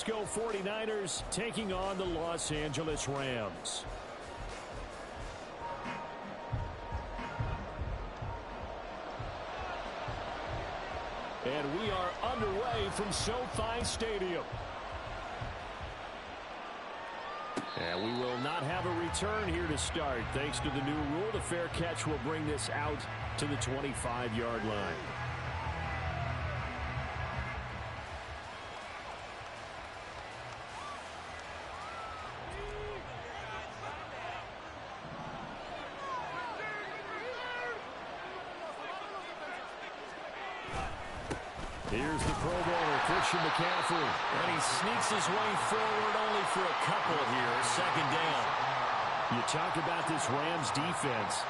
Francisco 49ers taking on the Los Angeles Rams. And we are underway from SoFi Stadium. And we will not have a return here to start. Thanks to the new rule, the fair catch will bring this out to the 25-yard line. Here's the Pro Bowler, Christian McCaffrey. And he sneaks his way forward only for a couple here. Second down. You talk about this Rams defense.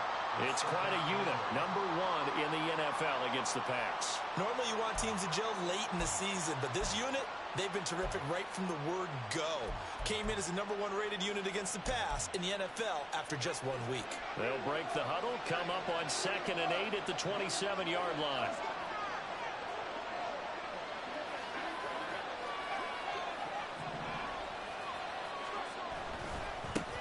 It's quite a unit. Number one in the NFL against the pass. Normally you want teams to gel late in the season, but this unit, they've been terrific right from the word go. Came in as the number one rated unit against the pass in the NFL after just 1 week. They'll break the huddle, come up on 2nd and 8 at the 27-yard line.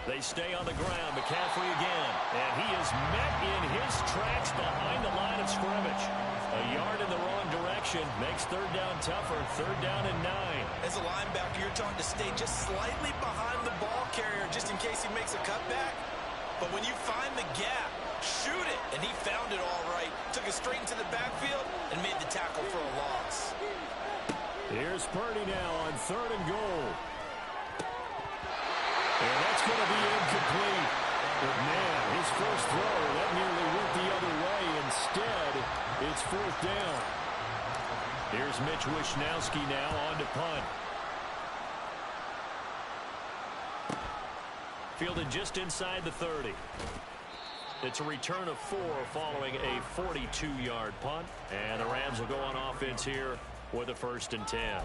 They stay on the ground. McCaffrey again. And he is met in his tracks behind the line of scrimmage. A yard in the wrong direction makes third down tougher. Third down and 9. As a linebacker, you're taught to stay just slightly behind the ball carrier just in case he makes a cutback. But when you find the gap, shoot it. And he found it all right. Took it straight into the backfield and made the tackle for a loss. Here's Purdy now on 3rd and goal. And that's going to be incomplete. But, man, his first throw, that nearly went the other way. Instead, it's 4th down. Here's Mitch Wishnowski now on to punt. Fielded just inside the 30. It's a return of 4 following a 42-yard punt. And the Rams will go on offense here with a 1st and 10.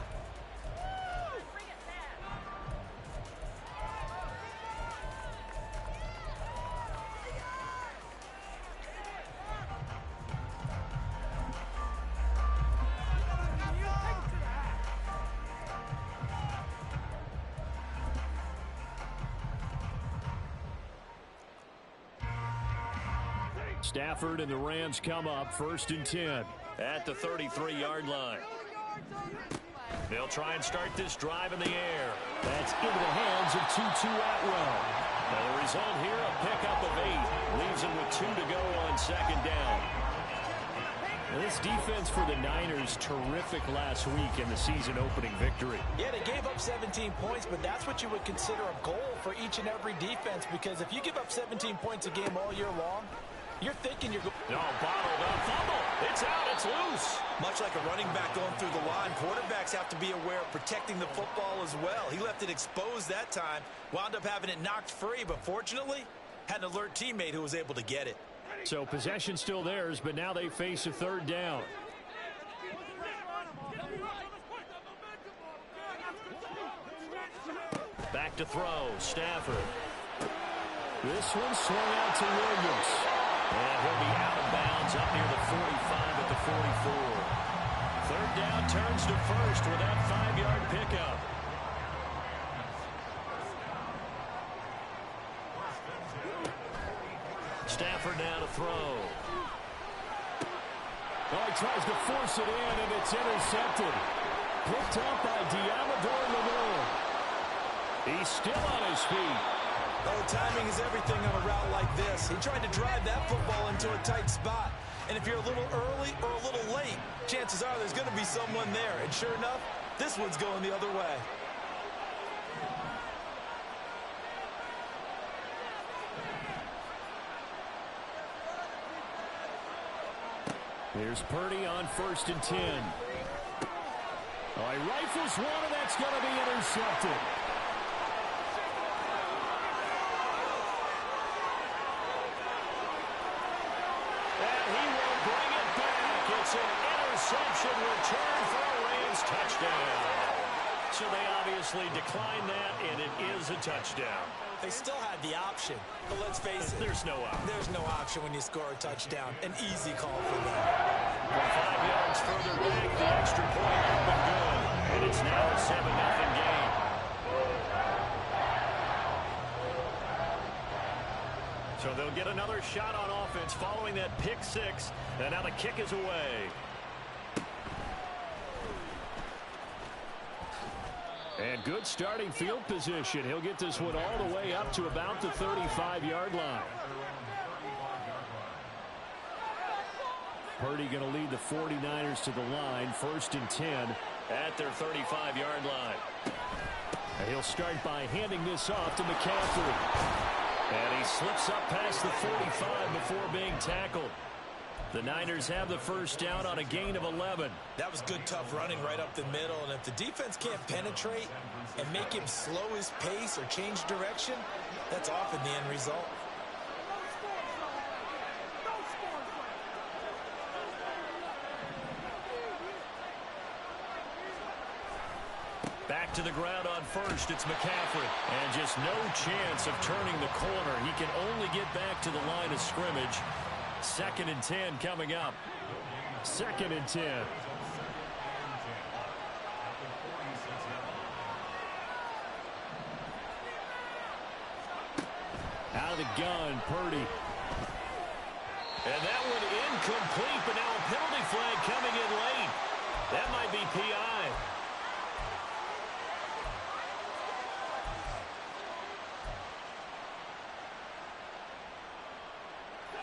Stafford and the Rams come up 1st and 10. At the 33-yard line. They'll try and start this drive in the air. That's into the hands of Tutu Atwell. Now the result here, a pickup of 8. Leaves him with 2 to go on 2nd down. And this defense for the Niners, terrific last week in the season-opening victory. Yeah, they gave up 17 points, but that's what you would consider a goal for each and every defense, because if you give up 17 points a game all year long, you're thinking you're going. No, bottled up. Fumble. It's out. It's loose. Much like a running back going through the line, quarterbacks have to be aware of protecting the football as well. He left it exposed that time. Wound up having it knocked free, but fortunately, had an alert teammate who was able to get it. So possession still theirs, but now they face a 3rd down. Back to throw. Stafford. This one swung out to Williams. And he'll be out of bounds up near the 45 at the 44. 3rd down turns to 1st with that 5-yard pickup. Stafford now to throw. Oh, he tries to force it in, and it's intercepted. Picked up by Diamador Lenore. He's still on his feet. Oh, timing is everything on a route like this. He tried to drive that football into a tight spot. And if you're a little early or a little late, chances are there's going to be someone there. And sure enough, this one's going the other way. Here's Purdy on 1st and 10. Oh, he rifles one, and that's going to be intercepted. It's an interception return for a Rams touchdown. So they obviously declined that, and it is a touchdown. They still had the option, but let's face it. There's no option. There's no option when you score a touchdown. An easy call for them. 5 yards further back, the extra point has been good. And it's now a 7-0 game. So they'll get another shot on offense following that pick six. And now the kick is away. And good starting field position. He'll get this one all the way up to about the 35-yard line. Purdy going to lead the 49ers to the line, 1st and 10. At their 35-yard line. And he'll start by handing this off to McCaffrey. And he slips up past the 45 before being tackled. The Niners have the first down on a gain of 11. That was good, tough running right up the middle. And if the defense can't penetrate and make him slow his pace or change direction, that's often the end result. Back to the ground on first. It's McCaffrey. And just no chance of turning the corner. He can only get back to the line of scrimmage. 2nd and 10 coming up. 2nd and 10. Out of the gun, Purdy. And that one incomplete, but now a penalty flag coming in late. That might be PI.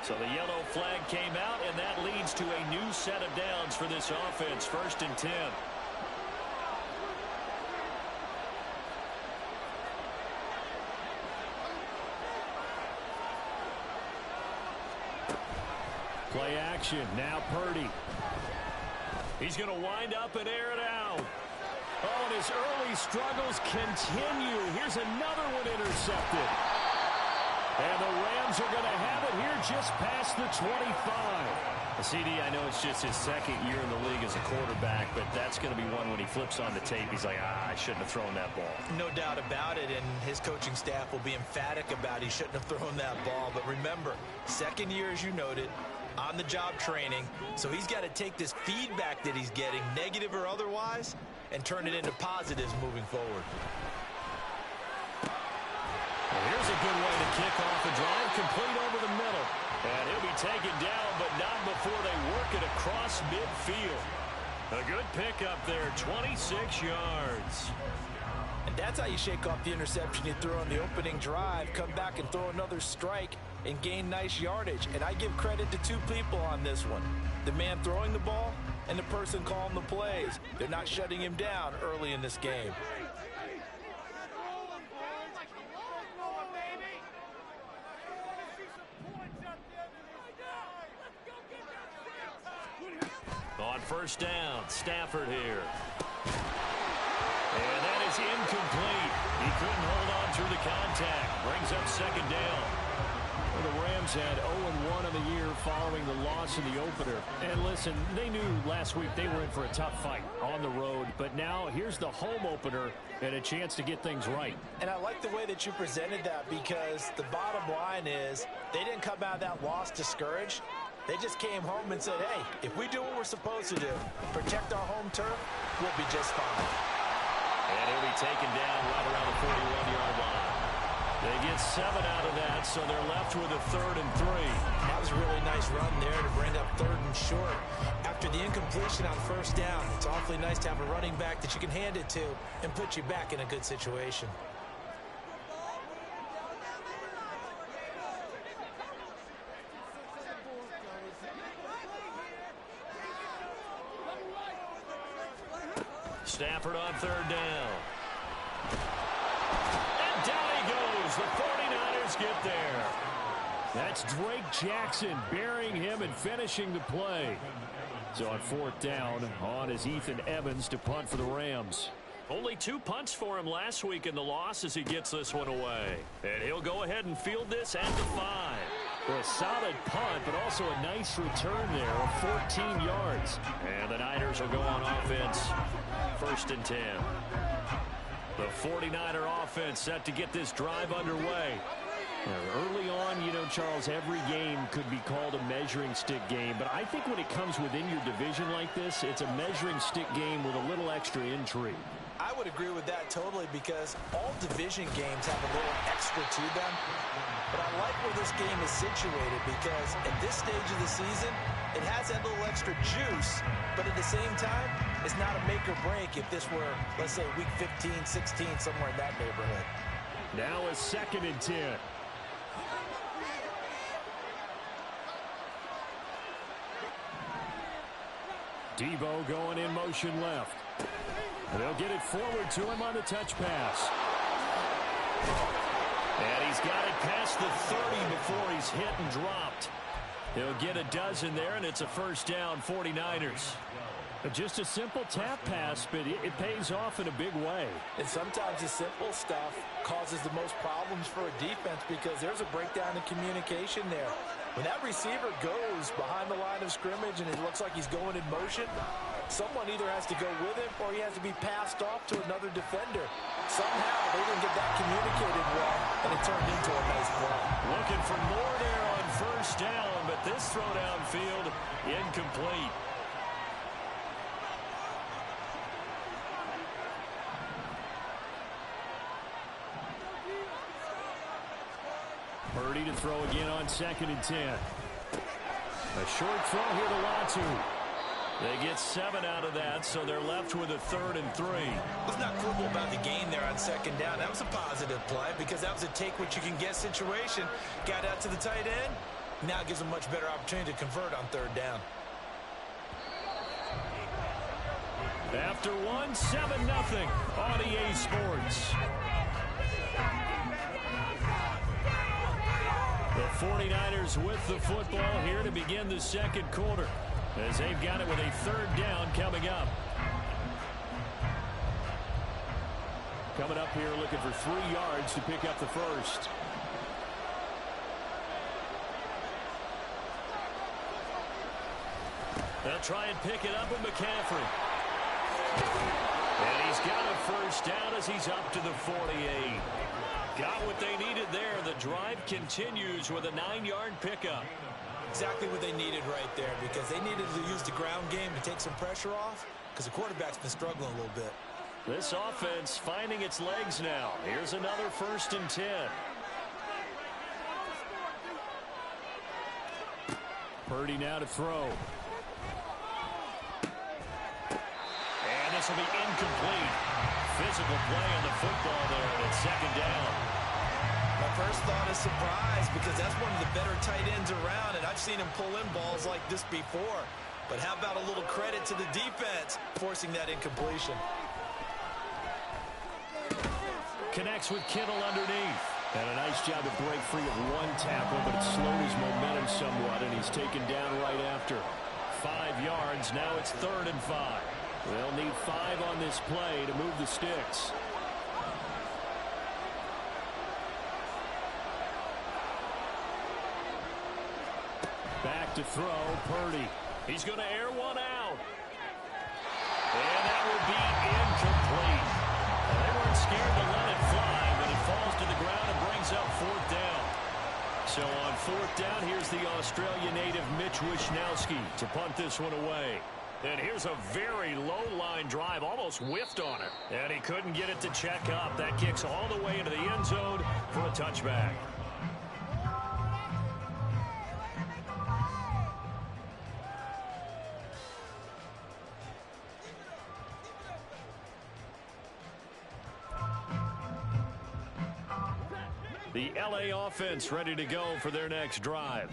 So the yellow flag came out, and that leads to a new set of downs for this offense. 1st and 10. Play action. Now Purdy. He's going to wind up and air it out. Oh, and his early struggles continue. Here's another one intercepted. And the Rams are going to have it here just past the 25. CD, I know it's just his 2nd year in the league as a quarterback, but that's going to be one when he flips on the tape. He's like, I shouldn't have thrown that ball. No doubt about it, and his coaching staff will be emphatic about he shouldn't have thrown that ball. But remember, 2nd year, as you noted, on-the-job training. So he's got to take this feedback that he's getting, negative or otherwise, and turn it into positives moving forward. Well, here's a good way to kick off a drive, complete over the middle. And he'll be taken down, but not before they work it across midfield. A good pickup there, 26 yards. And that's how you shake off the interception you threw on the opening drive, come back and throw another strike and gain nice yardage. And I give credit to 2 people on this one. The man throwing the ball and the person calling the plays. They're not shutting him down early in this game. On 1st down, Stafford here. And that is incomplete. He couldn't hold on through the contact. Brings up 2nd down. Well, the Rams had 0-1 on the year following the loss in the opener. And listen, they knew last week they were in for a tough fight on the road. But now here's the home opener and a chance to get things right. And I like the way that you presented that, because the bottom line is they didn't come out of that loss discouraged. They just came home and said, hey, if we do what we're supposed to do, protect our home turf, we'll be just fine. And he'll be taken down right around the 41-yard line. They get 7 out of that, so they're left with a 3rd and 3. That was a really nice run there to bring up 3rd and short. After the incompletion on 1st down, it's awfully nice to have a running back that you can hand it to and put you back in a good situation. Stafford on 3rd down. And down he goes. The 49ers get there. That's Drake Jackson burying him and finishing the play. So on 4th down, on is Ethan Evans to punt for the Rams. Only 2 punts for him last week in the loss as he gets this one away. And he'll go ahead and field this at the 5. Well, a solid punt, but also a nice return there of 14 yards. And the Niners will go on offense. 1st and 10. The 49er offense set to get this drive underway. Early on, you know, Charles, every game could be called a measuring stick game. But I think when it comes within your division like this, it's a measuring stick game with a little extra intrigue. I would agree with that totally because all division games have a little extra to them. But I like where this game is situated because at this stage of the season, it has that little extra juice, but at the same time, it's not a make or break if this were, let's say, week 15, 16, somewhere in that neighborhood. Now a 2nd and 10. Debo going in motion left. And they'll get it forward to him on the touch pass. And he's got it past the 30 before he's hit and dropped. He'll get a dozen there, and it's a first down, 49ers. Just a simple tap pass, but it pays off in a big way. And sometimes the simple stuff causes the most problems for a defense because there's a breakdown in communication there. When that receiver goes behind the line of scrimmage and it looks like he's going in motion, someone either has to go with him or he has to be passed off to another defender. Somehow they didn't get that communicated well, and it turned into a nice play. Looking for more there on first down, but this throw downfield incomplete. Purdy to throw again on 2nd and 10. A short throw here to Latu. They get 7 out of that, so they're left with a 3rd and 3. Let's not quibble about the gain there on 2nd down. That was a positive play because that was a take-what-you-can-get situation. Got out to the tight end. Now it gives them a much better opportunity to convert on 3rd down. After 1, 7-0 on EA Sports. The 49ers with the football here to begin the 2nd quarter as they've got it with a 3rd down coming up. Coming up here looking for 3 yards to pick up the first. They'll try and pick it up with McCaffrey. And he's got a first down as he's up to the 48. Got what they needed there. The drive continues with a 9-yard pickup. Exactly what they needed right there because they needed to use the ground game to take some pressure off because the quarterback's been struggling a little bit. This offense finding its legs now. Here's another 1st and 10. Purdy now to throw. And this will be incomplete. Physical play on the football there, and it's 2nd down. My first thought is surprise because that's one of the better tight ends around, and I've seen him pull in balls like this before. But how about a little credit to the defense forcing that incompletion? Connects with Kittle underneath. And a nice job to break free of 1 tackle, but it slowed his momentum somewhat, and he's taken down right after. 5 yards. Now it's 3rd and 5. They'll need 5 on this play to move the sticks. Back to throw, Purdy. He's going to air one out. And that will be incomplete. They weren't scared to let it fly, but it falls to the ground and brings up 4th down. So on 4th down, here's the Australia native Mitch Wishnowsky to punt this one away. And here's a very low-line drive, almost whiffed on it. And he couldn't get it to check up. That kicks all the way into the end zone for a touchback. The LA offense ready to go for their next drive.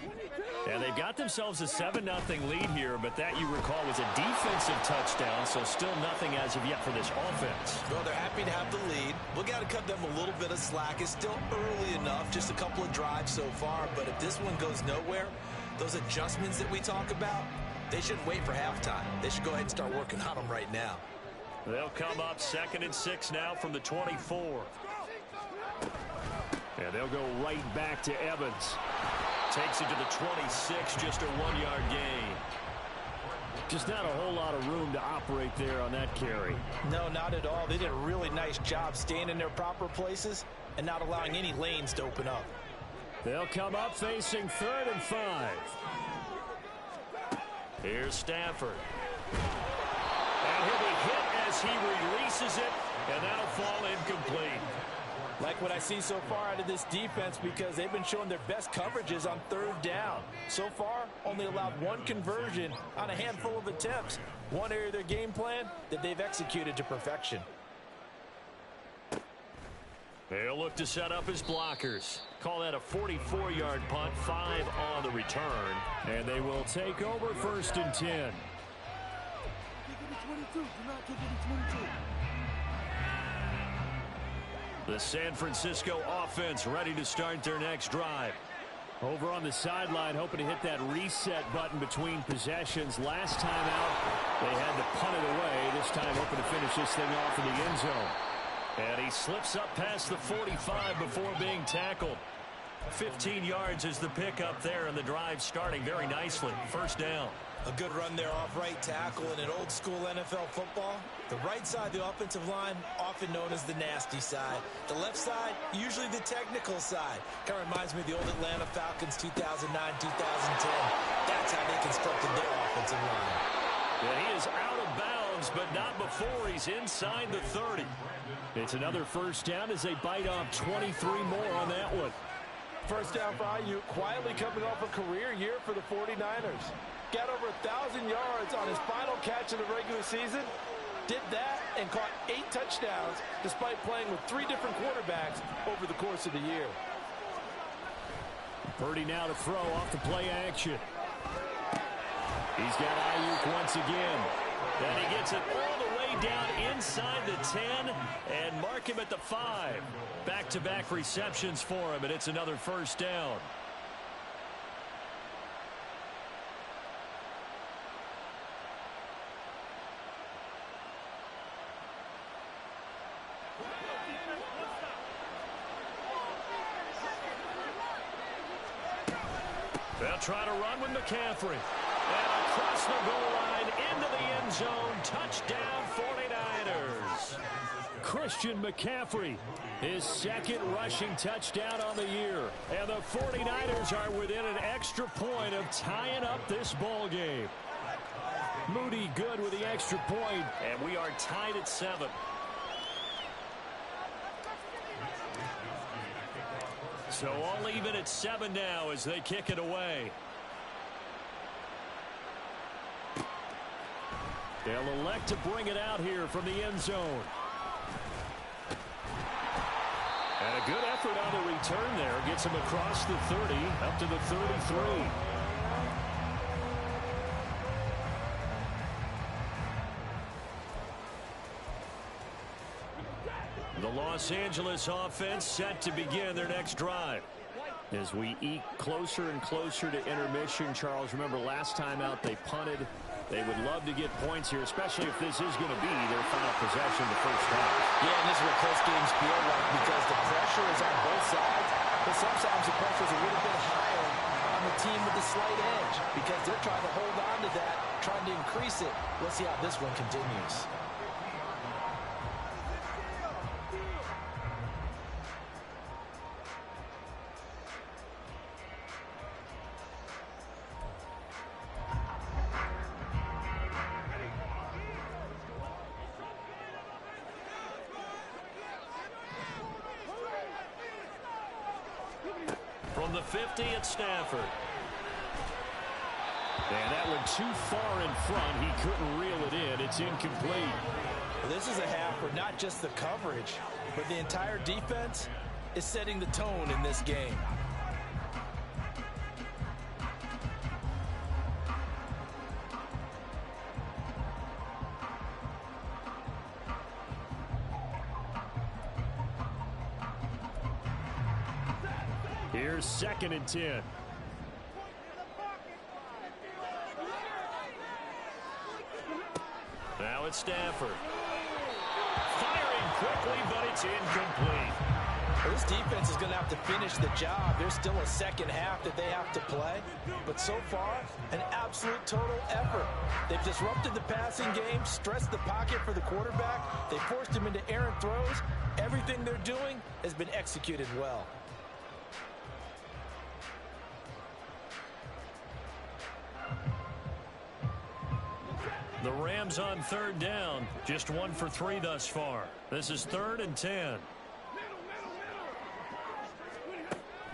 And they've got themselves a 7-0 lead here, but that, you recall, was a defensive touchdown, so still nothing as of yet for this offense. Well, they're happy to have the lead. We've got to cut them a little bit of slack. It's still early enough, just a couple of drives so far, but if this one goes nowhere, those adjustments that we talk about, they shouldn't wait for halftime. They should go ahead and start working on them right now. They'll come up 2nd and 6 now from the 24. And they'll go right back to Evans. Takes it to the 26, just a 1-yard gain. Just not a whole lot of room to operate there on that carry. No, not at all. They did a really nice job staying in their proper places and not allowing any lanes to open up. They'll come up facing 3rd and 5. Here's Stafford. And he'll be hit as he releases it And that'll fall incomplete. Like what I see so far out of this defense because they've been showing their best coverages on third down. So far, only allowed one conversion on a handful of attempts. One area of their game plan that they've executed to perfection. They'll look to set up his blockers. Call that a 44-yard punt, 5 on the return. And they will take over 1st and 10. The San Francisco offense ready to start their next drive. Over on the sideline, hoping to hit that reset button between possessions. Last time out, they had to punt it away. This time, hoping to finish this thing off in the end zone. And he slips up past the 45 before being tackled. 15 yards is the pickup there, and the drive starting very nicely. 1st down. A good run there off right tackle in an old-school NFL football. The right side of the offensive line, often known as the nasty side. The left side, usually the technical side. Kind of reminds me of the old Atlanta Falcons 2009-2010. That's how they constructed their offensive line. And he is out of bounds, but not before he's inside the 30. It's another 1st down as they bite off 23 more on that one. 1st down for IU, quietly coming off a career year for the 49ers. Got over 1,000 yards on his final catch of the regular season. Did that and caught 8 touchdowns despite playing with 3 different quarterbacks over the course of the year. Purdy now to throw off the play action. He's got Ayuk once again. And he gets it all the way down inside the 10 and mark him at the 5. Back-to-back receptions for him, and it's another 1st down. They'll try to run with McCaffrey. And across the goal line into the end zone. Touchdown 49ers. Christian McCaffrey, his 2nd rushing touchdown on the year. And the 49ers are within an extra point of tying up this ball game. Moody good with the extra point. And we are tied at 7. So all even at 7 now as they kick it away. They'll elect to bring it out here from the end zone. And a good effort on the return there. Gets him across the 30 up to the 33. The Los Angeles offense set to begin their next drive. As we eke closer and closer to intermission, Charles, remember last time out they punted. They would love to get points here, especially if this is going to be their final possession the 1st half. Yeah, and this is what close games feel like because the pressure is on both sides, but sometimes the pressure is a little bit higher on the team with the slight edge because they're trying to hold on to that, trying to increase it. Let's see how this one continues. From the 50 at Stafford. And that one too far in front. He couldn't reel it in. It's incomplete. Well, this is a half where not just the coverage, but the entire defense is setting the tone in this game. Here's 2nd and 10. Now it's Stafford. Firing quickly, but it's incomplete. Well, this defense is going to have to finish the job. There's still a 2nd half that they have to play. But so far, an absolute total effort. They've disrupted the passing game, stressed the pocket for the quarterback. They forced him into errant throws. Everything they're doing has been executed well. The Rams on third down. Just 1 for 3 thus far. This is 3rd and 10.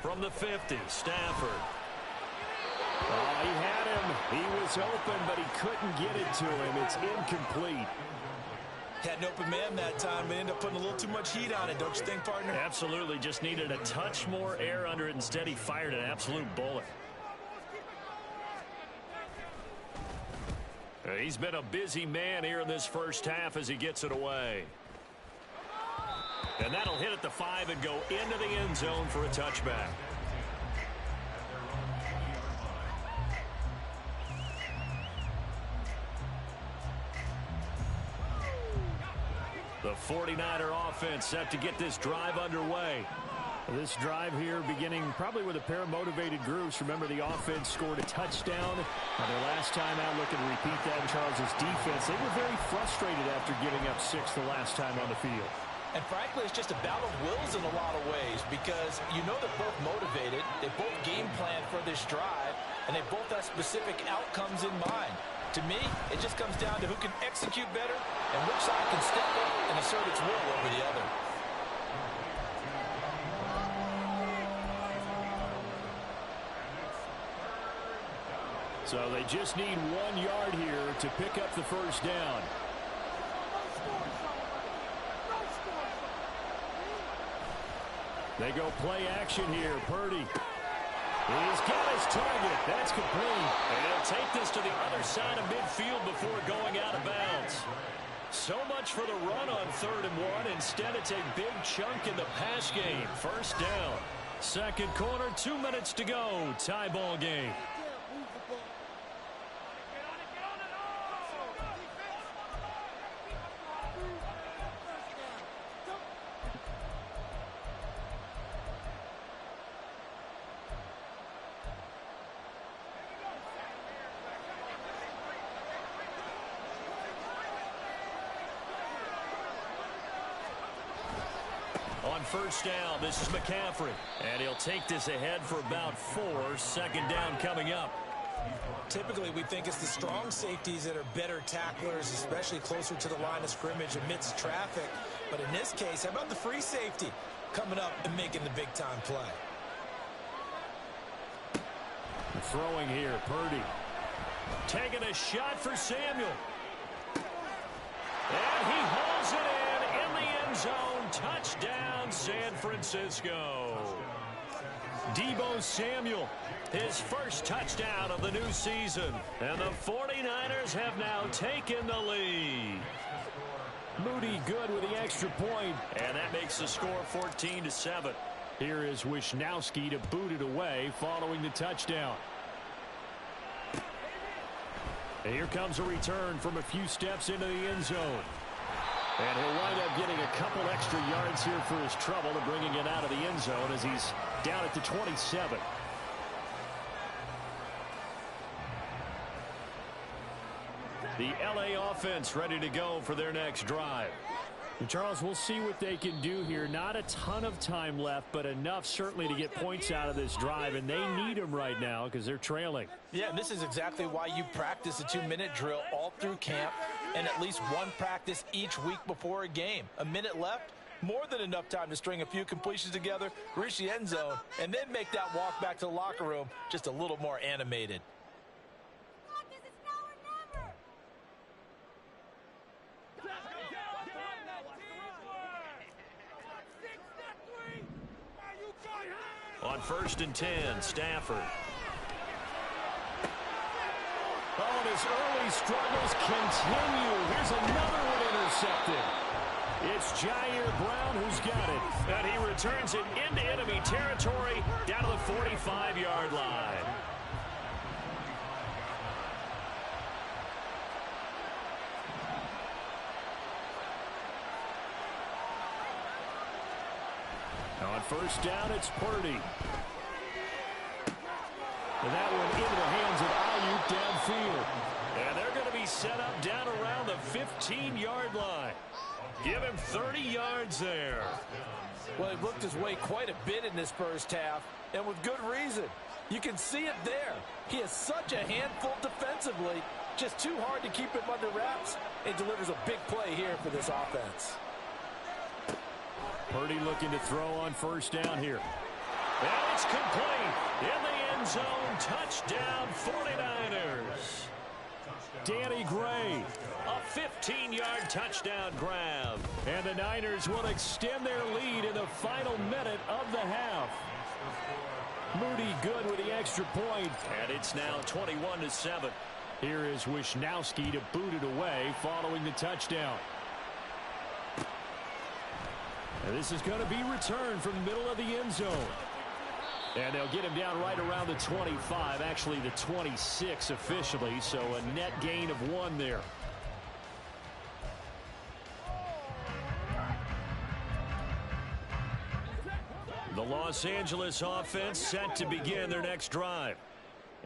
From the 50, Stafford. Oh, he had him. He was open, but he couldn't get it to him. It's incomplete. Had an open man that time, but ended up putting a little too much heat on it, don't you think, partner? Absolutely. Just needed a touch more air under it. Instead, he fired an absolute bullet. He's been a busy man here in this first half as he gets it away. And that'll hit at the 5 and go into the end zone for a touchback. The 49er offense set to get this drive underway. This drive here beginning probably with a pair of motivated groups. Remember, the offense scored a touchdown. Their last time out, looking to repeat that in Charles' defense. They were very frustrated after giving up 6 the last time on the field. And frankly, it's just a battle of wills in a lot of ways because you know they're both motivated. They both game plan for this drive, and they both have specific outcomes in mind. To me, it just comes down to who can execute better and which side can step up and assert its will over the other. So they just need 1 yard here to pick up the first down. They go play action here. Purdy. He's got his target. That's complete. And he'll take this to the other side of midfield before going out of bounds. So much for the run on 3rd and 1. Instead, it's a big chunk in the pass game. First down. Second quarter, 2 minutes to go. Tie ball game. On first down, this is McCaffrey. And he'll take this ahead for about 4. Second down coming up. Typically, we think it's the strong safeties that are better tacklers, especially closer to the line of scrimmage amidst traffic. But in this case, how about the free safety coming up and making the big-time play? Throwing here, Purdy. Taking a shot for Samuel. And he holds it in the end zone. Touchdown, San Francisco. Deebo Samuel, his first touchdown of the new season. And the 49ers have now taken the lead. Moody good with the extra point. And that makes the score 14-7. Here is Wisnowski to boot it away following the touchdown. And here comes a return from a few steps into the end zone. And he'll wind up getting a couple extra yards here for his trouble to bringing it out of the end zone as he's down at the 27. The LA offense ready to go for their next drive. And Charles, we'll see what they can do here. Not a ton of time left, but enough certainly to get points out of this drive, and they need them right now because they're trailing. Yeah, and this is exactly why you practice a 2-minute drill all through camp and at least one practice each week before a game. A minute left, more than enough time to string a few completions together, reach the end zone, and then make that walk back to the locker room just a little more animated. On 1st and 10, Stafford. Oh, and his early struggles continue. Here's another one intercepted. It's Jair Brown who's got it. And he returns it into enemy territory down to the 45-yard line. On first down, it's Purdy. And that one into the hands of Ayuk downfield. And they're going to be set up down around the 15-yard line. Give him 30 yards there. Well, he looked his way quite a bit in this first half, and with good reason. You can see it there. He is such a handful defensively. Just too hard to keep him under wraps, and delivers a big play here for this offense. Purdy looking to throw on first down here. And it's complete. In the end zone, touchdown 49ers. Danny Gray. A 15-yard touchdown grab. And the Niners will extend their lead in the final minute of the half. Moody good with the extra point. And it's now 21-7. Here is Wisnowski to boot it away following the touchdown. And this is going to be returned from the middle of the end zone. And they'll get him down right around the 25, actually the 26 officially, so a net gain of 1 there. The Los Angeles offense set to begin their next drive.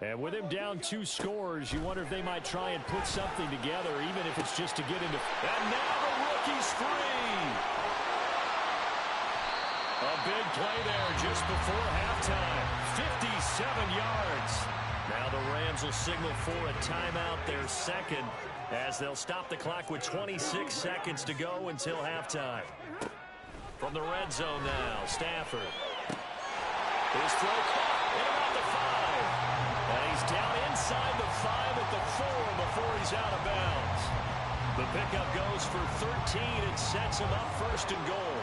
And with him down 2 scores, you wonder if they might try and put something together, even if it's just to get into... And now the rookie's free. A big play there just before halftime. 57 yards. Now the Rams will signal for a timeout, their second, as they'll stop the clock with 26 seconds to go until halftime. From the red zone now, Stafford. His throw caught in about the 5. And he's down inside the 5 at the 4 before he's out of bounds. The pickup goes for 13 and sets him up first and goal.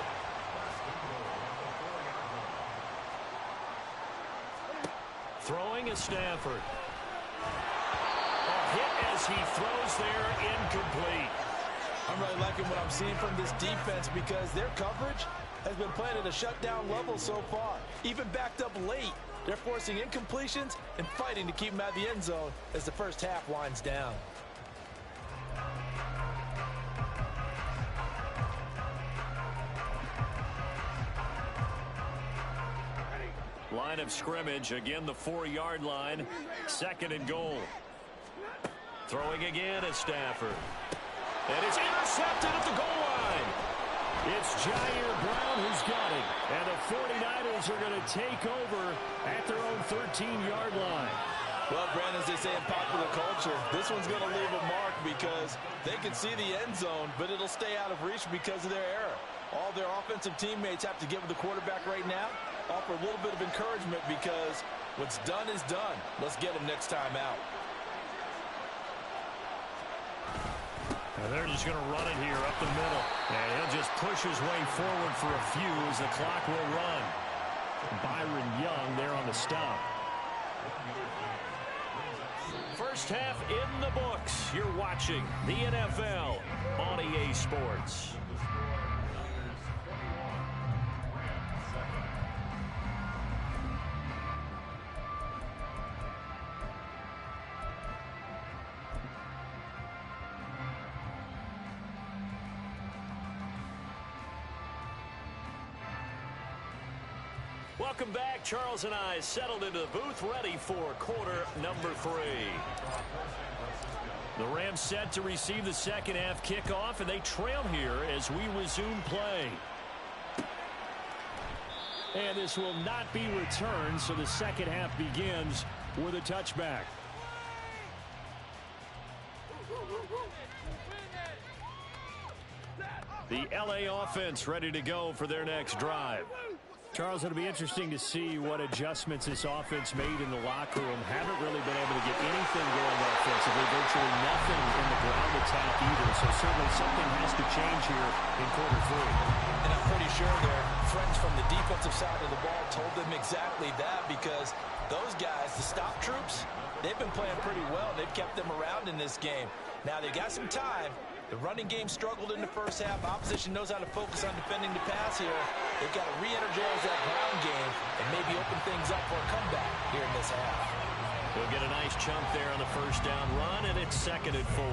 Throwing is Stafford. A hit as he throws there, incomplete. I'm really liking what I'm seeing from this defense because their coverage has been playing at a shutdown level so far. Even backed up late, they're forcing incompletions and fighting to keep them out of the end zone as the first half winds down. Line of scrimmage, again the 4-yard line, second and goal. Throwing again is Stafford. And it's intercepted at the goal line. It's Jair Brown who's got it. And the 49ers are going to take over at their own 13-yard line. Well, Brandon, as they say in popular culture, this one's going to leave a mark because they can see the end zone, but it'll stay out of reach because of their error. All their offensive teammates have to get with the quarterback right now, offer a little bit of encouragement because what's done is done. Let's get him next time out. And they're just going to run it here up the middle. And he'll just push his way forward for a few as the clock will run. Byron Young there on the stop. First half in the books. You're watching the NFL on EA Sports. Welcome back. Charles and I settled into the booth, ready for quarter number 3. The Rams set to receive the second half kickoff, and they trail here as we resume play. And this will not be returned, so the second half begins with a touchback. The LA offense ready to go for their next drive. Charles, it'll be interesting to see what adjustments this offense made in the locker room. Haven't really been able to get anything going offensively. Virtually nothing in the ground attack either. So certainly something has to change here in quarter 3. And I'm pretty sure their friends from the defensive side of the ball told them exactly that because those guys, the stop troops, they've been playing pretty well. They've kept them around in this game. Now they got some time. The running game struggled in the first half. Opposition knows how to focus on defending the pass here. They've got to re-energize that ground game and maybe open things up for a comeback here in this half. He'll get a nice chunk there on the first down run, and it's second and 4.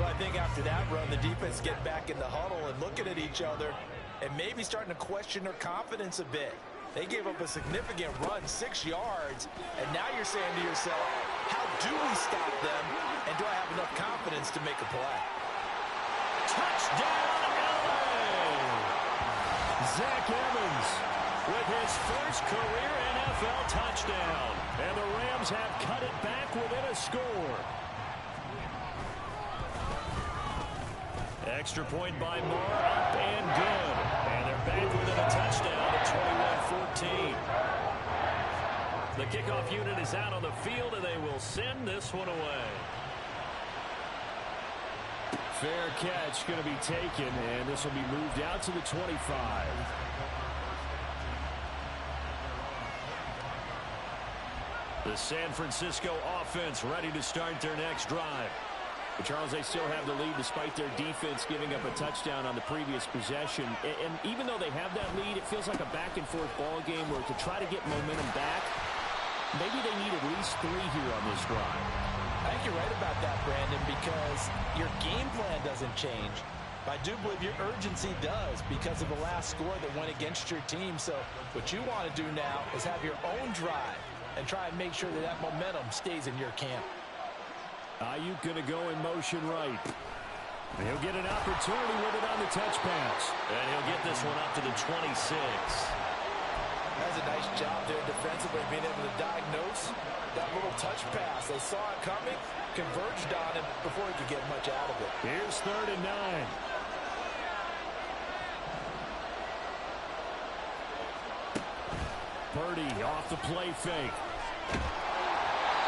Well, I think after that run, the defense get back in the huddle and looking at each other and maybe starting to question their confidence a bit. They gave up a significant run, 6 yards, and now you're saying to yourself, how do we stop them, and do I have enough confidence to make a play? Touchdown, LA! Zach Evans With his first career NFL touchdown. And the Rams have cut it back within a score. Extra point by Moore, up and good. And they're back within a touchdown at 21-14. The kickoff unit is out on the field, and they will send this one away. Fair catch going to be taken, and this will be moved out to the 25. The San Francisco offense ready to start their next drive. But Charles, they still have the lead despite their defense giving up a touchdown on the previous possession. And even though they have that lead, it feels like a back-and-forth ball game where to try to get momentum back, maybe they need at least 3 here on this drive. I think you're right about that, Brandon, because your game plan doesn't change. I do believe your urgency does because of the last score that went against your team. So what you want to do now is have your own drive and try and make sure that that momentum stays in your camp. Ayuk going to go in motion right. He'll get an opportunity with it on the touch pass. And he'll get this one up to the 26. That's a nice job there defensively, being able to diagnose that little touch pass. They saw it coming, converged on him before he could get much out of it. Here's 3rd and 9. Purdy off the play fake.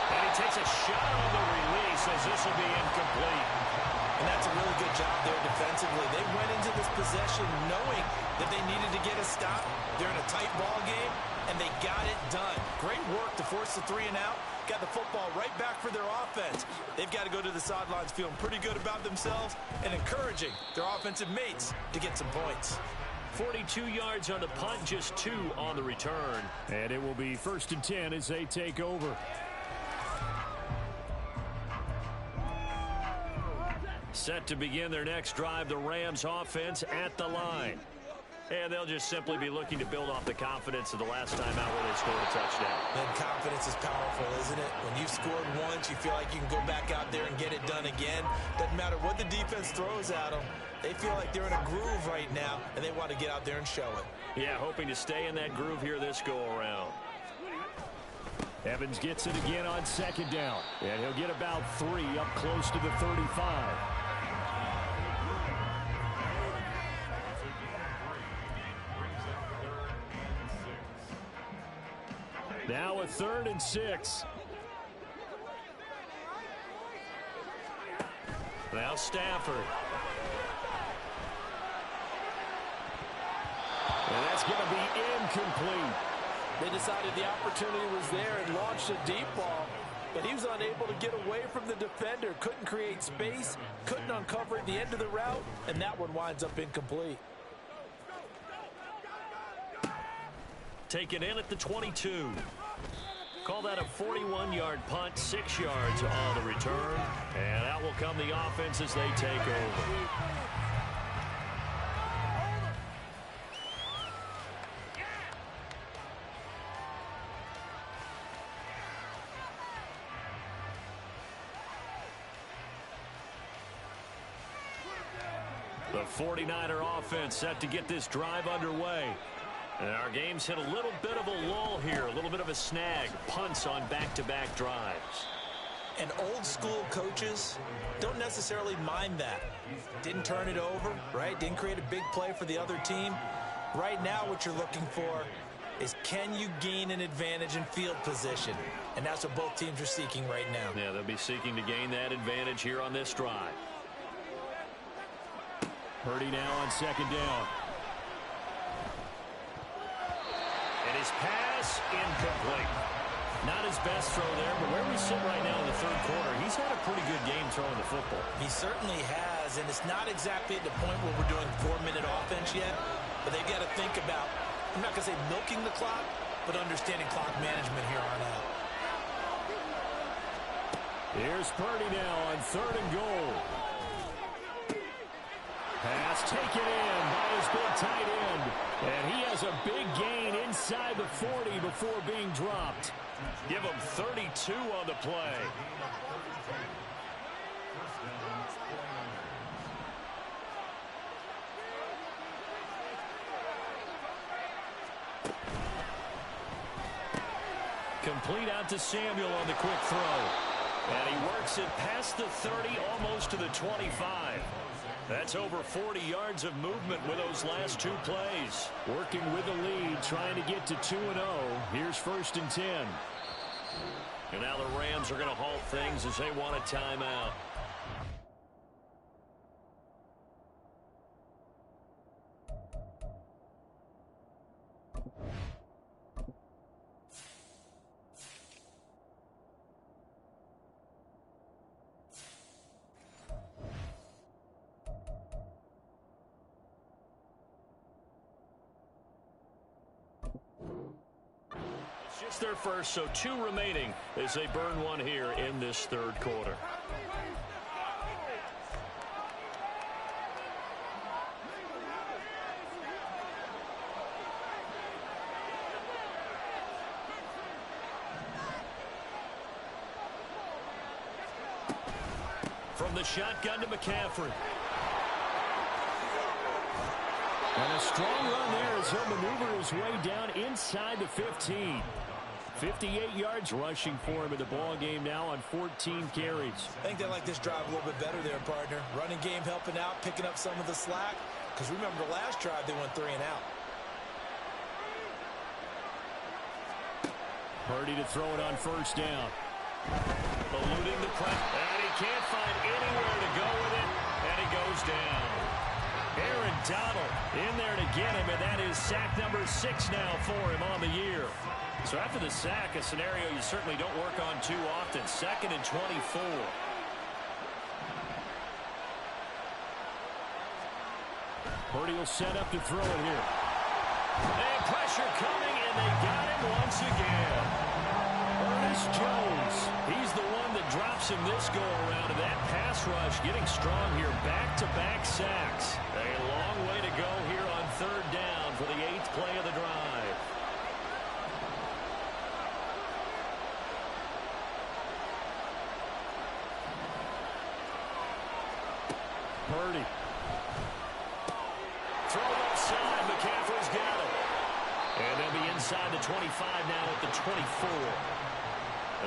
And he takes a shot on the release as this will be incomplete. And that's a really good job there defensively. They went into this possession knowing that they needed to get a stop. They're in a tight ball game, and they got it done. Great work to force the 3 and out. Got the football right back for their offense. They've got to go to the sidelines feeling pretty good about themselves and encouraging their offensive mates to get some points. 42 yards on the punt, just 2 on the return. And it will be 1st and 10 as they take over. Set to begin their next drive, the Rams offense at the line. And they'll just simply be looking to build off the confidence of the last time out where they scored a touchdown. And confidence is powerful, isn't it? When you've scored once, you feel like you can go back out there and get it done again. Doesn't matter what the defense throws at them. They feel like they're in a groove right now, and they want to get out there and show it. Yeah, hoping to stay in that groove here this go-around. Evans gets it again on 2nd down. And he'll get about 3 up close to the 35. Now a 3rd and 6. Now Stafford. And that's going to be incomplete. They decided the opportunity was there and launched a deep ball, but he was unable to get away from the defender. Couldn't create space, couldn't uncover at the end of the route, and that one winds up incomplete. Taken in at the 22. Call that a 41-yard punt, 6 yards on the return. And out will come the offense as they take over. The 49er offense set to get this drive underway. And our game's hit a little bit of a lull here, a little bit of a snag. Punts on back-to-back drives. And old-school coaches don't necessarily mind that. Didn't turn it over, right? Didn't create a big play for the other team. Right now what you're looking for is can you gain an advantage in field position? And that's what both teams are seeking right now. Yeah, they'll be seeking to gain that advantage here on this drive. Purdy now on 2nd down. And his pass incomplete. Not his best throw there, but where we sit right now in the 3rd quarter, he's had a pretty good game throwing the football. He certainly has, and it's not exactly at the point where we're doing 4-minute offense yet, but they've got to think about, I'm not going to say milking the clock, but understanding clock management here on out. Here's Purdy now on 3rd and goal. Pass taken in by his big tight end. And he has a big gain inside the 40 before being dropped. Give him 32 on the play. Complete out to Samuel on the quick throw. And he works it past the 30, almost to the 25. That's over 40 yards of movement with those last two plays. Working with the lead, trying to get to 2-0. Here's 1st and 10. And now the Rams are going to halt things as they want a timeout. It's their first, so 2 remaining as they burn one here in this 3rd quarter. From the shotgun to McCaffrey. And a strong run there as he'll maneuver his way down inside the 15. 58 yards rushing for him in the ball game now on 14 carries. I think they like this drive a little bit better there, partner. Running game helping out, picking up some of the slack. Because remember the last drive, they went 3 and out. Purdy to throw it on 1st down. Eluding the press. And he can't find anywhere to go with it. And he goes down. Aaron Donald in there to get him, and that is sack number 6 now for him on the year. So after the sack, a scenario you certainly don't work on too often. 2nd and 24. Purdy will set up to throw it here. And pressure coming, and they got him once again. Ernest Jones, he's the one that drops him this go-around, and that pass rush getting strong here. Back-to-back sacks. A long way to go here on 3rd down for the 8th play of the drive. Purdy. Throw left side. McCaffrey's got it. And they'll be inside the 25 now at the 24.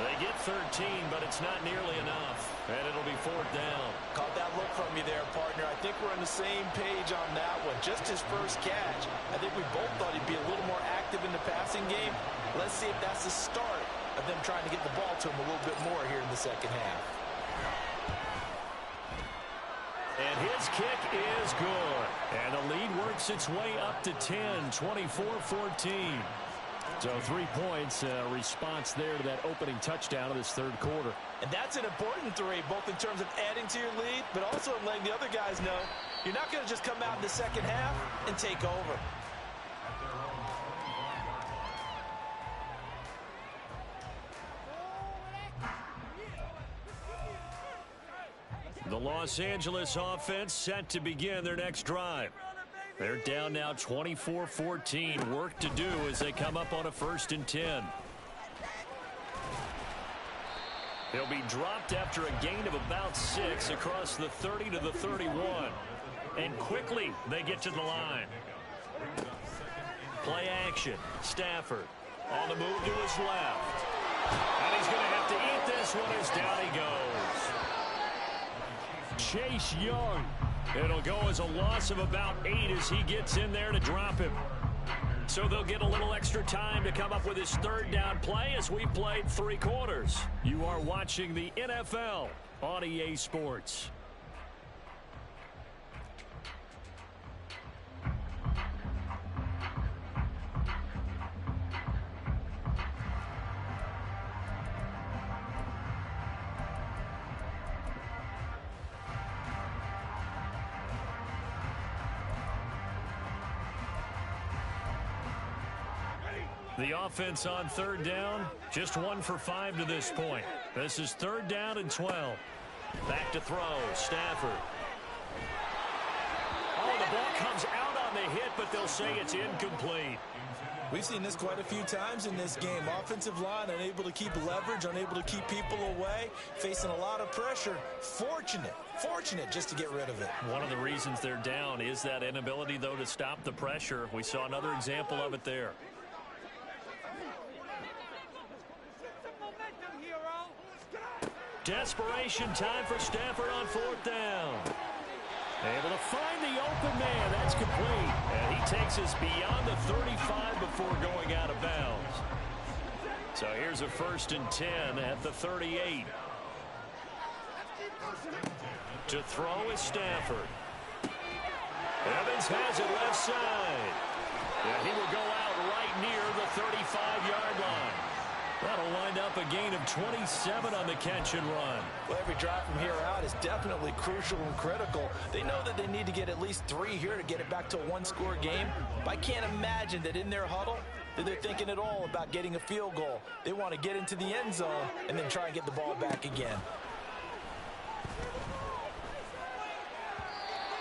They get 13, but it's not nearly enough. And it'll be 4th down. Caught that look from you there, partner. I think we're on the same page on that one. Just his first catch. I think we both thought he'd be a little more active in the passing game. Let's see if that's the start of them trying to get the ball to him a little bit more here in the 2nd half. And his kick is good. And the lead works its way up to 10, 24-14. So 3 points, response there to that opening touchdown of this 3rd quarter. And that's an important 3, both in terms of adding to your lead, but also in letting the other guys know you're not going to just come out in the 2nd half and take over. The Los Angeles offense set to begin their next drive. They're down now 24-14. Work to do as they come up on a 1st and 10. He'll be dropped after a gain of about 6 across the 30 to the 31. And quickly they get to the line. Play action. Stafford on the move to his left. And he's going to have to eat this one as down he goes. Chase Young. It'll go as a loss of about 8 as he gets in there to drop him. So they'll get a little extra time to come up with his 3rd down play as we played 3 quarters. You are watching the NFL on EA Sports. The offense on 3rd down, just 1 for 5 to this point. This is 3rd down and 12. Back to throw, Stafford. Oh, the ball comes out on the hit, but they'll say it's incomplete. We've seen this quite a few times in this game. Offensive line unable to keep leverage, unable to keep people away, facing a lot of pressure. Fortunate just to get rid of it. One of the reasons they're down is that inability, though, to stop the pressure. We saw another example of it there. Desperation time for Stafford on 4th down. Able to find the open man. That's complete. And he takes us beyond the 35 before going out of bounds. So here's a 1st and 10 at the 38. To throw is Stafford. Evans has it left side. And he will go out right near the 35-yard line. That'll wind up a gain of 27 on the catch and run. Well, every drive from here out is definitely crucial and critical. They know that they need to get at least 3 here to get it back to a one-score game. But I can't imagine that in their huddle that they're thinking at all about getting a field goal. They want to get into the end zone and then try and get the ball back again.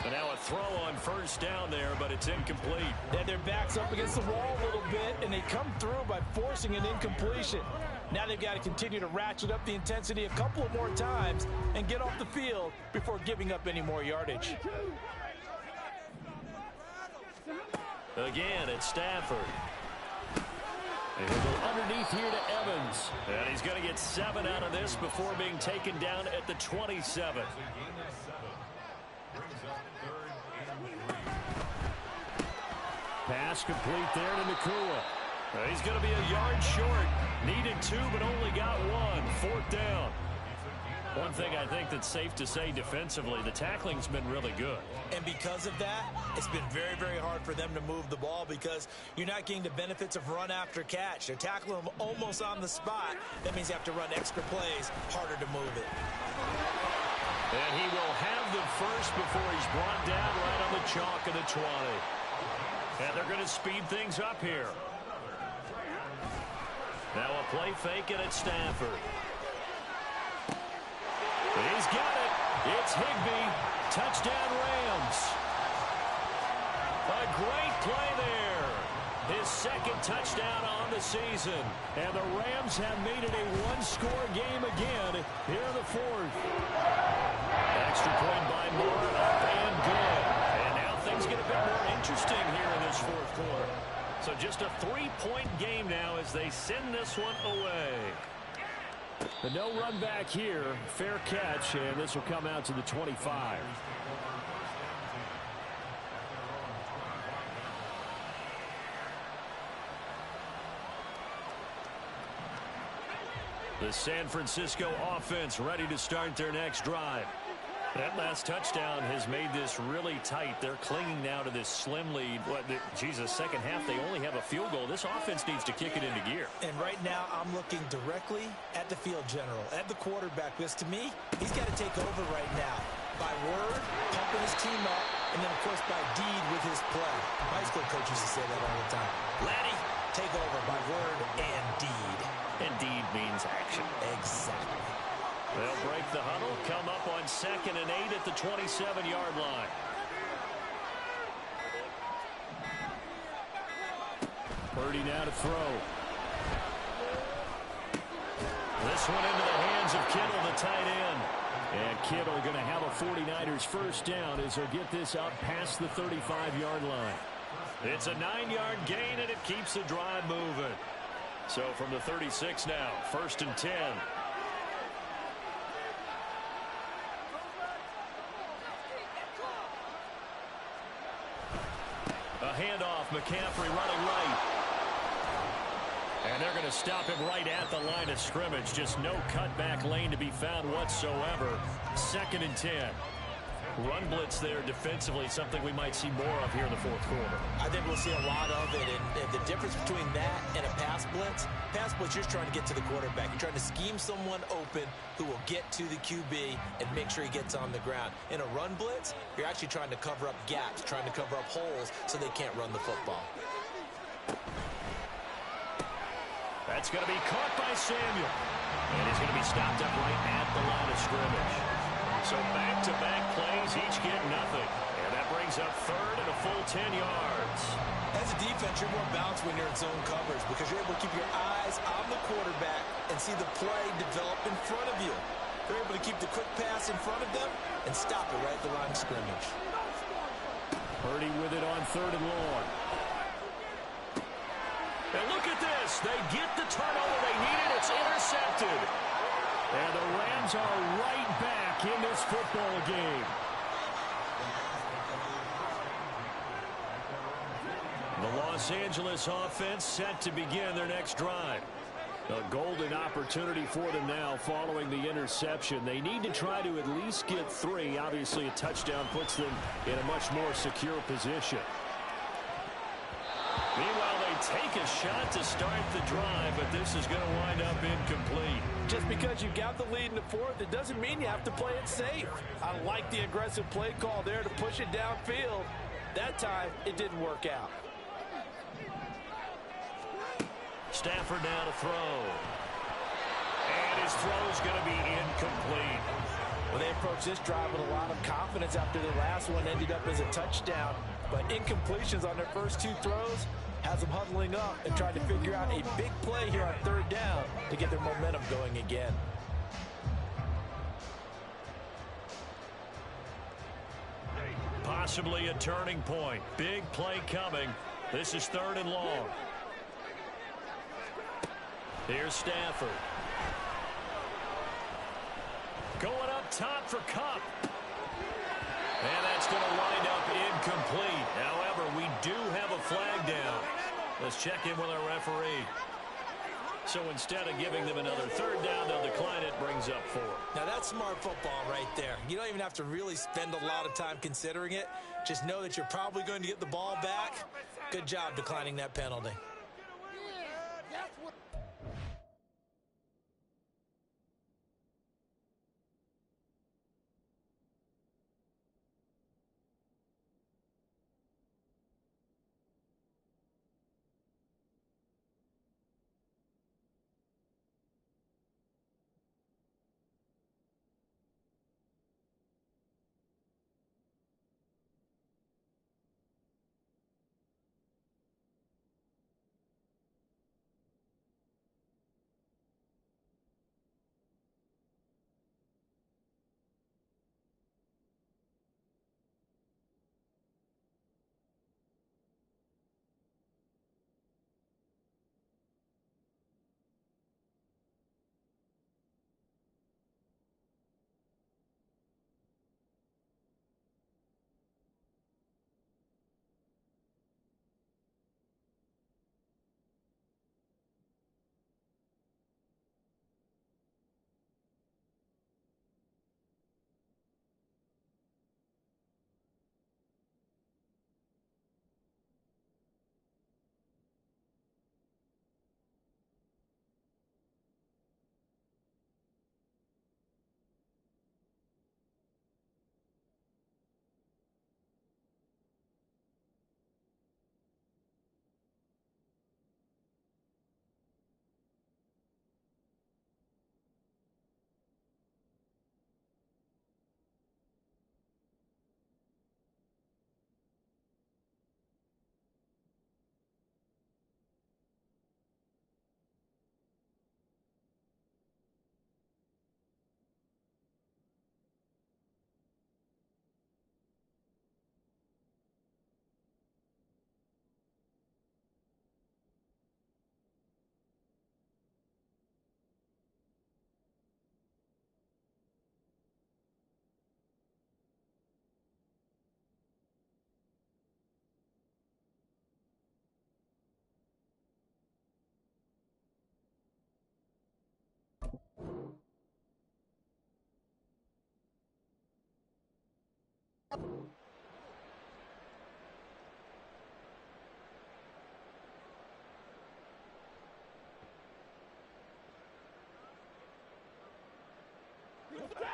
And now a throw on 1st down there, but it's incomplete. Yeah, their back's up against the wall a little bit, and they come through by forcing an incompletion. Now they've got to continue to ratchet up the intensity a couple of more times and get off the field before giving up any more yardage. Again, it's Stafford. And he'll go underneath here to Evans. And he's going to get 7 out of this before being taken down at the 27. Pass complete there to Nakua. He's going to be a yard short. Needed 2, but only got 1. 4th down. One thing I think that's safe to say defensively, the tackling's been really good. And because of that, it's been very, very hard for them to move the ball because you're not getting the benefits of run after catch. They're tackling them almost on the spot. That means you have to run extra plays, harder to move it. And he will have the first before he's brought down right on the chalk of the 20. And they're going to speed things up here. Now a play fake, and it's Stafford. He's got it. It's Higbee. Touchdown Rams. A great play there. His 2nd touchdown on the season. And the Rams have made it a one-score game again here in the 4th. Extra point by Moore, up and good. And now things get a bit more interesting here in this 4th quarter. So just a 3-point game now as they send this one away. The no run back here, fair catch, and this will come out to the 25. The San Francisco offense ready to start their next drive. That last touchdown has made this really tight. They're clinging now to this slim lead. Second half, they only have a field goal. This offense needs to kick it into gear. And right now, I'm looking directly at the field general, at the quarterback. Because to me, he's got to take over right now. By word, pumping his team up, and then, of course, by deed with his play. My high school coach used to say that all the time. Laddie, take over by word and deed. And deed means action. Exactly. They'll break the huddle, come up on 2nd and 8 at the 27-yard line. Purdy now to throw. This one into the hands of Kittle, the tight end. And Kittle going to have a 49ers first down as he'll get this out past the 35-yard line. It's a 9-yard gain, and it keeps the drive moving. So from the 36 now, 1st and 10. A handoff, McCaffrey running right. And they're going to stop him right at the line of scrimmage. Just no cutback lane to be found whatsoever. 2nd and 10. Run blitz there defensively, something we might see more of here in the 4th quarter. I think we'll see a lot of it. And the difference between that and a pass blitz, you're trying to get to the quarterback. You're trying to scheme someone open who will get to the QB and make sure he gets on the ground. In a run blitz, you're actually trying to cover up gaps, trying to cover up holes so they can't run the football. That's going to be caught by Samuel. And he's going to be stopped up right at the line of scrimmage. So back-to-back plays, each get nothing. And that brings up 3rd and a full 10 yards. As a defense, you're more balanced when you're in zone coverage because you're able to keep your eyes on the quarterback and see the play develop in front of you. They're able to keep the quick pass in front of them and stop it right at the line of scrimmage. Purdy with it on 3rd and long. And look at this. They get the turnover they needed. It's intercepted. And the Rams are right back in this football game. Los Angeles offense set to begin their next drive. A golden opportunity for them now following the interception. They need to try to at least get 3. Obviously, a touchdown puts them in a much more secure position. Meanwhile, they take a shot to start the drive, but this is going to wind up incomplete. Just because you got the lead in the fourth, it doesn't mean you have to play it safe. I like the aggressive play call there to push it downfield. That time, it didn't work out. Stafford now to throw. And his throw is going to be incomplete. Well, they approached this drive with a lot of confidence after the last one ended up as a touchdown. But incompletions on their first 2 throws has them huddling up and trying to figure out a big play here on 3rd down to get their momentum going again. Possibly a turning point. Big play coming. This is 3rd and long. Here's Stafford. Going up top for Cup. And that's going to wind up incomplete. However, we do have a flag down. Let's check in with our referee. So instead of giving them another 3rd down, they'll decline it, brings up 4. Now that's smart football right there. You don't even have to really spend a lot of time considering it. Just know that you're probably going to get the ball back. Good job declining that penalty.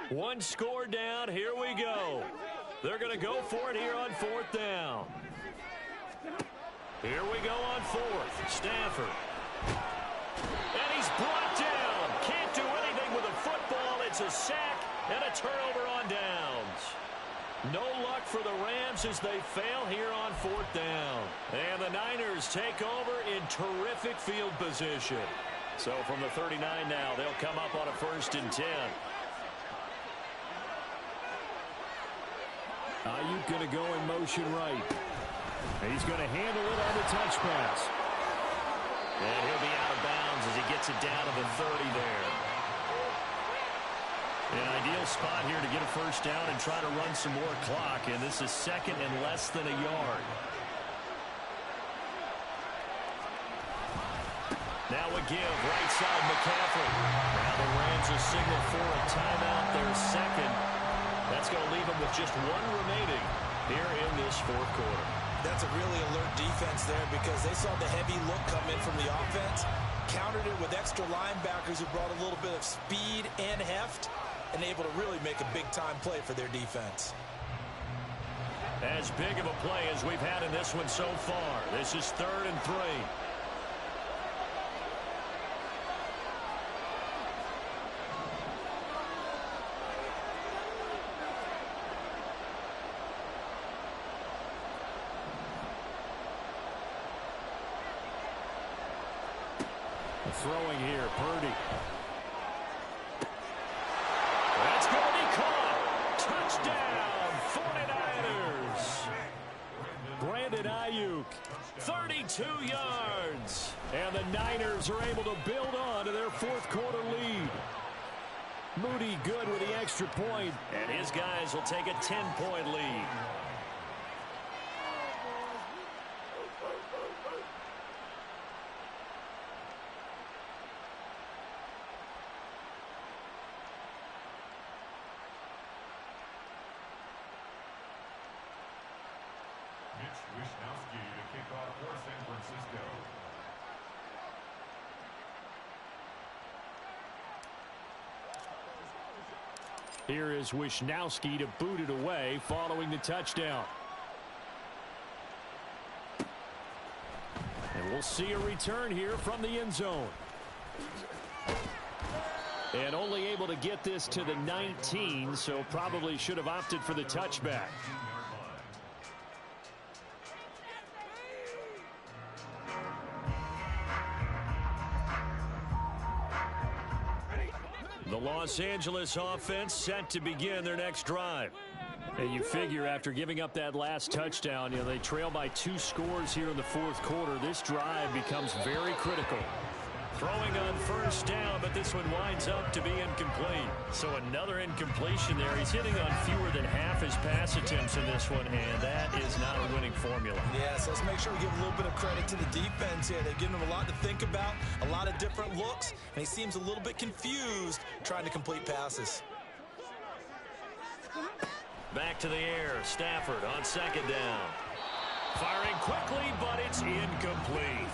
One score down. Here we go. They're going to go for it here on 4th down. Here we go on 4th. Stafford. And he's brought down. Can't do anything with a football. It's a sack and a turnover on downs. No luck for the Rams as they fail here on 4th down. And the Niners take over in terrific field position. So from the 39 now, they'll come up on a 1st and 10. Ayuk going to go in motion right. He's going to handle it on the touch pass. And he'll be out of bounds as he gets it down to the 30 there. An ideal spot here to get a 1st down and try to run some more clock. And this is 2nd and less than a yard. give. Right side, McCaffrey. Now the Rams will signal for a timeout, their second. That's going to leave them with just one remaining here in this fourth quarter. That's a really alert defense there because they saw the heavy look come in from the offense, countered it with extra linebackers who brought a little bit of speed and heft, and able to really make a big-time play for their defense. As big of a play as we've had in this one so far. This is 3rd and 3. Throwing here, Purdy. That's going to be caught. Touchdown, 49ers. Brandon Ayuk, 32 yards. and the Niners are able to build on to their fourth quarter lead. Moody good with the extra point. And his guys will take a 10-point lead. Wisnowski to kick off for San Francisco. Here is Wisnowski to boot it away following the touchdown. And we'll see a return here from the end zone. And only able to get this to the 19, so probably should have opted for the touchback. The Los Angeles offense set to begin their next drive. And you figure after giving up that last touchdown, they trail by 2 scores here in the fourth quarter. This drive becomes very critical. Throwing on first down, but this one winds up to be incomplete. So another incompletion there. He's hitting on fewer than half his pass attempts in this one, and that is not a winning formula. Yes, let's make sure we give a little bit of credit to the defense here. They've given him a lot to think about, a lot of different looks, and he seems a little bit confused trying to complete passes. Back to the air. Stafford on second down. Firing quickly, but it's incomplete.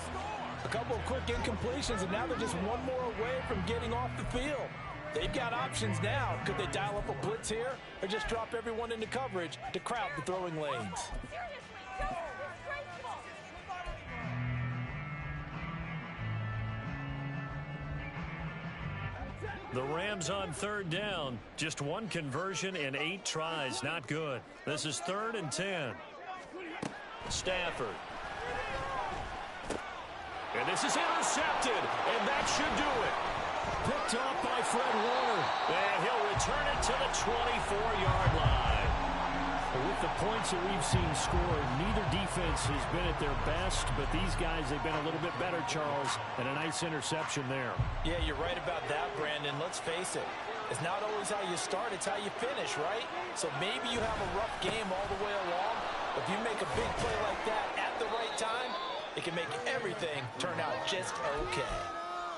A couple of quick incompletions, and now they're just one more away from getting off the field. They've got options now. Could they dial up a blitz here or just drop everyone into coverage to crowd the throwing lanes? The Rams on third down. Just one conversion in 8 tries. Not good. This is 3rd and 10. Stafford. And this is intercepted, and that should do it. Picked off by Fred Warner. And he'll return it to the 24-yard line. With the points that we've seen scored, neither defense has been at their best, but these guys, they've been a little bit better, Charles, and a nice interception there. Yeah, you're right about that, Brandon. Let's face it. It's not always how you start, it's how you finish, right? So maybe you have a rough game all the way along, but if you make a big play like that at the right time, it can make everything turn out just okay.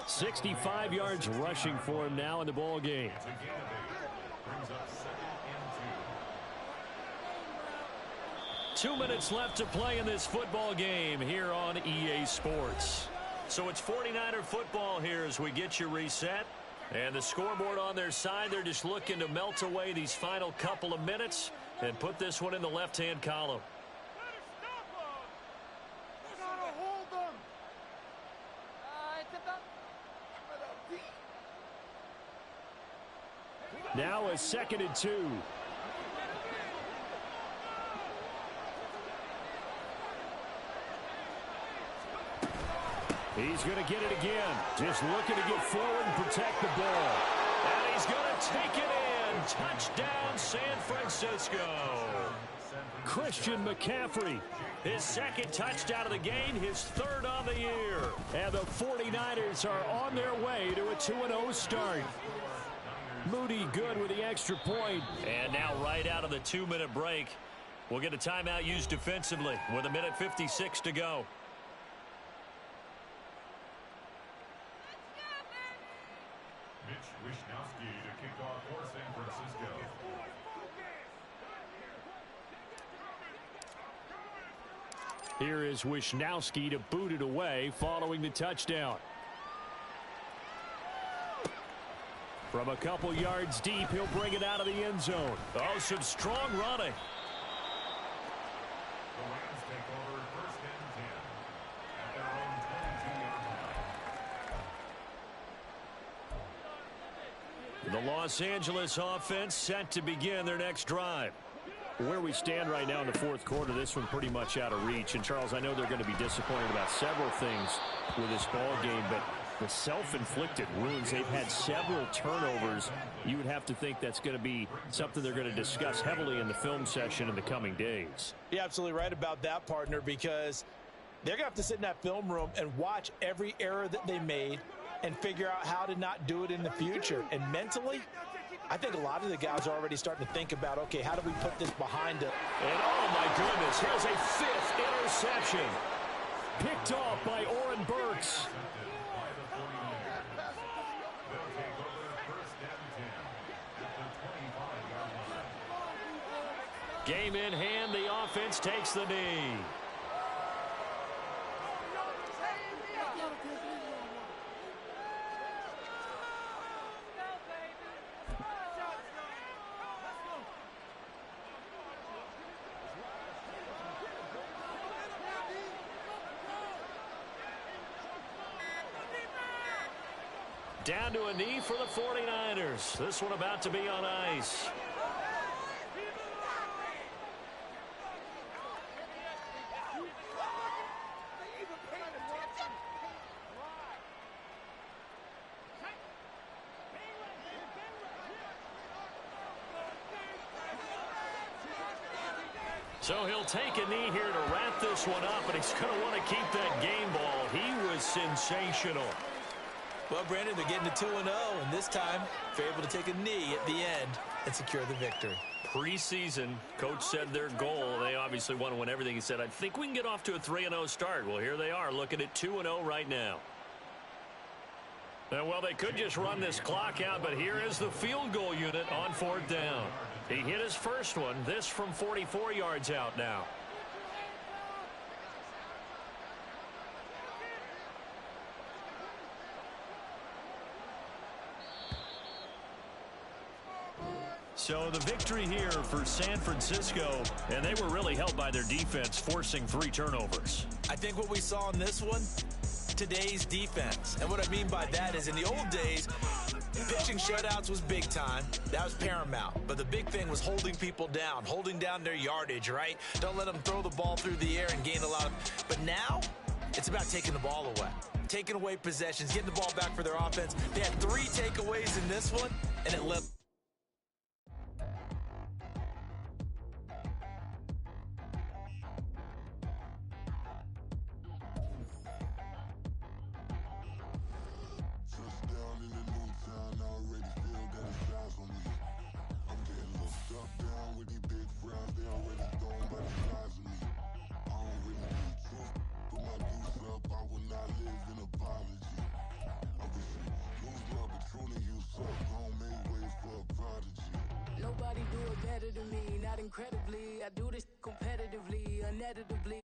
65 yards rushing for him now in the ball game. 2 minutes left to play in this football game here on EA Sports. So it's 49er football here as we get you reset. And the scoreboard on their side, they're just looking to melt away these final couple of minutes and put this one in the left-hand column. Now a 2nd and 2. He's going to get it again. Just looking to get forward and protect the ball. And he's going to take it in. Touchdown, San Francisco. Christian McCaffrey. His 2nd touchdown of the game, his 3rd on the year. And the 49ers are on their way to a 2-0 start. Moody good with the extra point. And now right out of the 2-minute break, we'll get a timeout used defensively with 1:56 to go. Wisnowski to kick off for San Francisco. Here is Wisnowski to boot it away following the touchdown. From a couple yards deep, he'll bring it out of the end zone. Oh, some strong running. The Rams take over 1st and 10 at their own 22-yard line. The Los Angeles offense set to begin their next drive. Where we stand right now in the fourth quarter, this one pretty much out of reach. And, Charles, I know they're going to be disappointed about several things with this ball game, but the self-inflicted wounds, they've had several turnovers. You would have to think that's going to be something they're going to discuss heavily in the film session in the coming days. You're absolutely right about that, partner, because they're going to have to sit in that film room and watch every error that they made and figure out how to not do it in the future. And mentally, I think a lot of the guys are already starting to think about, okay, how do we put this behind us? And oh my goodness, here's a 5th interception. Picked off by Oren Burks. They'll take over 1st and 10 at the 25-yard line. Game in hand, the offense takes the knee. Down to a knee for the 49ers. This one about to be on ice. So he'll take a knee here to wrap this one up, and he's going to want to keep that game ball. He was sensational. Well, Brandon, they're getting to 2-0, and this time they're able to take a knee at the end and secure the victory. Preseason, coach said their goal, they obviously want to win everything. He said, I think we can get off to a 3-0 start. Well, here they are looking at 2-0 right now. Well, they could just run this clock out, but here is the field goal unit on 4th down. He hit his first one, this from 44 yards out now. So the victory here for San Francisco, and they were really helped by their defense forcing 3 turnovers. I think what we saw in this one, today's defense. And what I mean by that is in the old days, pitching shutouts was big time. That was paramount. But the big thing was holding people down, holding down their yardage, right? Don't let them throw the ball through the air and gain a lot of... But now, it's about taking the ball away. Taking away possessions, getting the ball back for their offense. They had 3 takeaways in this one, and it left... Nobody do it better than me, not incredibly. I do this competitively, uneditably.